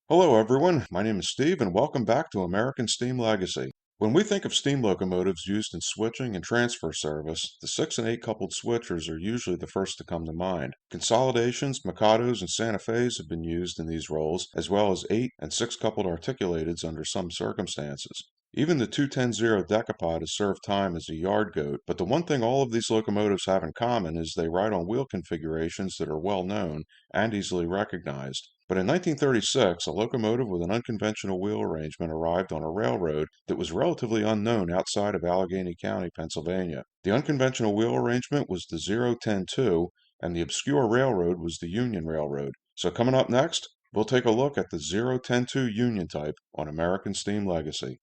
Hello, everyone. My name is Steve, and welcome back to American Steam Legacy. When we think of steam locomotives used in switching and transfer service, the 6 and 8 coupled switchers are usually the first to come to mind. Consolidations, Mikados, and Santa Fes have been used in these roles, as well as 8 and 6 coupled articulateds under some circumstances. Even the 210 decapod has served time as a yard goat, but the one thing all of these locomotives have in common is they ride on wheel configurations that are well known and easily recognized. But in 1936, a locomotive with an unconventional wheel arrangement arrived on a railroad that was relatively unknown outside of Allegheny County, Pennsylvania. The unconventional wheel arrangement was the 010-2, and the obscure railroad was the Union Railroad. So coming up next, we'll take a look at the 010-2 Union type on American Steam Legacy.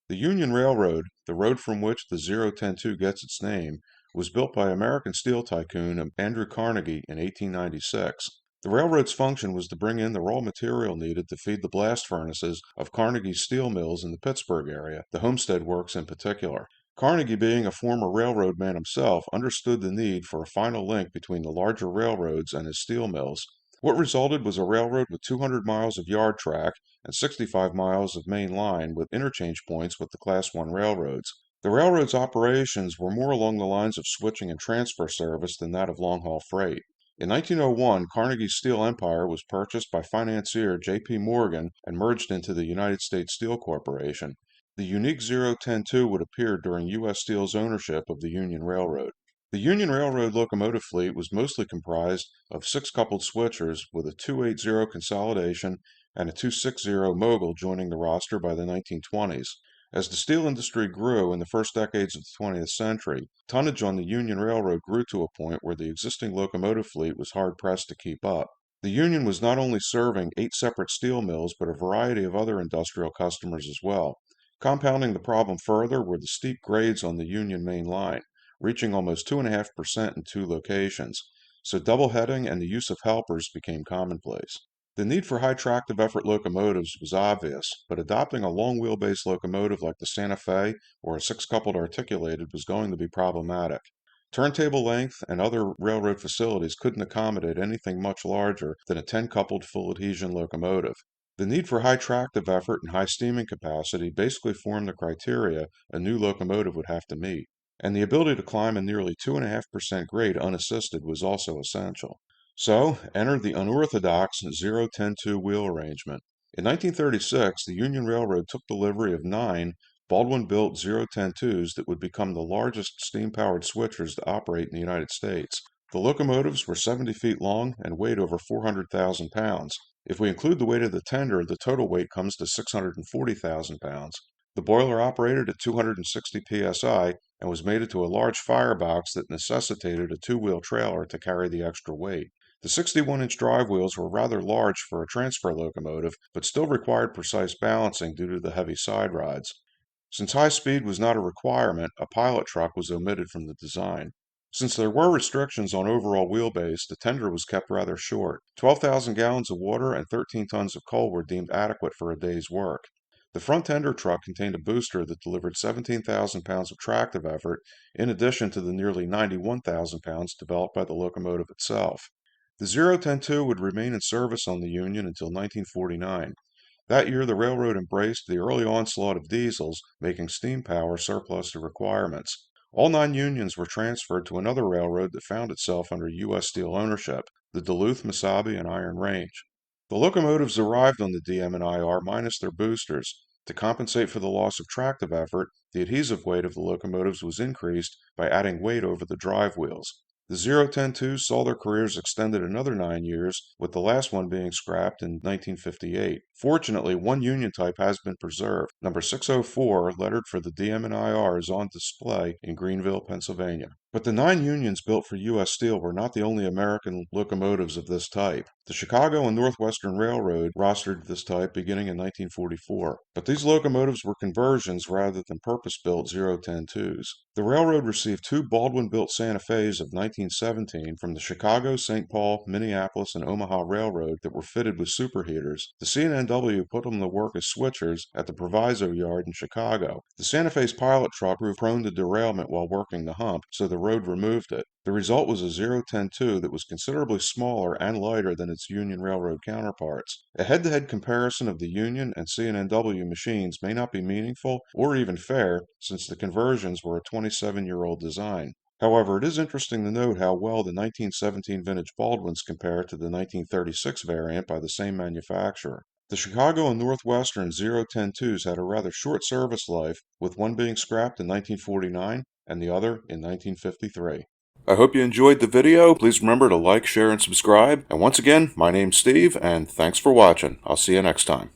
The Union Railroad, the road from which the 010-2 gets its name, was built by American steel tycoon Andrew Carnegie in 1896. The railroad's function was to bring in the raw material needed to feed the blast furnaces of Carnegie's steel mills in the Pittsburgh area, the Homestead Works in particular. Carnegie, being a former railroad man himself, understood the need for a final link between the larger railroads and his steel mills. What resulted was a railroad with 200 miles of yard track and 65 miles of main line with interchange points with the Class I railroads. The railroad's operations were more along the lines of switching and transfer service than that of long-haul freight. In 1901, Carnegie's steel empire was purchased by financier J.P. Morgan and merged into the United States Steel Corporation. The unique 010-2 would appear during U.S. Steel's ownership of the Union Railroad. The Union Railroad locomotive fleet was mostly comprised of 6 coupled switchers with a 280 consolidation and a 260 mogul joining the roster by the 1920s. As the steel industry grew in the first decades of the 20th century, tonnage on the Union Railroad grew to a point where the existing locomotive fleet was hard-pressed to keep up. The Union was not only serving 8 separate steel mills, but a variety of other industrial customers as well. Compounding the problem further were the steep grades on the Union main line, reaching almost 2.5% in 2 locations, so double heading and the use of helpers became commonplace. The need for high tractive effort locomotives was obvious, but adopting a long wheelbase locomotive like the Santa Fe or a 6-coupled articulated was going to be problematic. Turntable length and other railroad facilities couldn't accommodate anything much larger than a 10-coupled full adhesion locomotive. The need for high tractive effort and high steaming capacity basically formed the criteria a new locomotive would have to meet, and the ability to climb a nearly 2.5% grade unassisted was also essential. So, entered the unorthodox 010-2 wheel arrangement. In 1936, the Union Railroad took delivery of 9 Baldwin-built 010-2s that would become the largest steam-powered switchers to operate in the United States. The locomotives were 70 feet long and weighed over 400,000 pounds. If we include the weight of the tender, the total weight comes to 640,000 pounds. The boiler operated at 260 psi and was mated to a large firebox that necessitated a 2-wheel trailer to carry the extra weight. The 61-inch drive wheels were rather large for a transfer locomotive, but still required precise balancing due to the heavy side rides. Since high speed was not a requirement, a pilot truck was omitted from the design. Since there were restrictions on overall wheelbase, the tender was kept rather short. 12,000 gallons of water and 13 tons of coal were deemed adequate for a day's work. The front tender truck contained a booster that delivered 17,000 pounds of tractive effort, in addition to the nearly 91,000 pounds developed by the locomotive itself. The 010-2 would remain in service on the Union until 1949. That year, the railroad embraced the early onslaught of diesels, making steam power surplus to requirements. All 9 unions were transferred to another railroad that found itself under U.S. Steel ownership, the Duluth, Mesabi, and Iron Range. The locomotives arrived on the DM&IR minus their boosters. To compensate for the loss of tractive effort, the adhesive weight of the locomotives was increased by adding weight over the drive wheels. The 010-2s saw their careers extended another 9 years, with the last one being scrapped in 1958. Fortunately, one union type has been preserved. Number 604, lettered for the DM&IR, is on display in Greenville, Pennsylvania. But the 9 Unions built for U.S. Steel were not the only American locomotives of this type. The Chicago and Northwestern Railroad rostered this type beginning in 1944, but these locomotives were conversions rather than purpose-built 010-2s. The railroad received two Baldwin-built Santa Fes of 1917 from the Chicago, St. Paul, Minneapolis, and Omaha Railroad that were fitted with superheaters. The C&NW put them to work as switchers at the Proviso Yard in Chicago. The Santa Fe's pilot truck proved prone to derailment while working the hump, so the road removed it. The result was a 010-2 that was considerably smaller and lighter than its Union Railroad counterparts. A head-to-head comparison of the Union and C&NW machines may not be meaningful or even fair, since the conversions were a 27-year-old design. However, it is interesting to note how well the 1917 vintage Baldwins compare to the 1936 variant by the same manufacturer. The Chicago and Northwestern 010-2s had a rather short service life, with one being scrapped in 1949 and the other in 1953. I hope you enjoyed the video. Please remember to like, share, and subscribe. And once again, my name's Steve, and thanks for watching. I'll see you next time.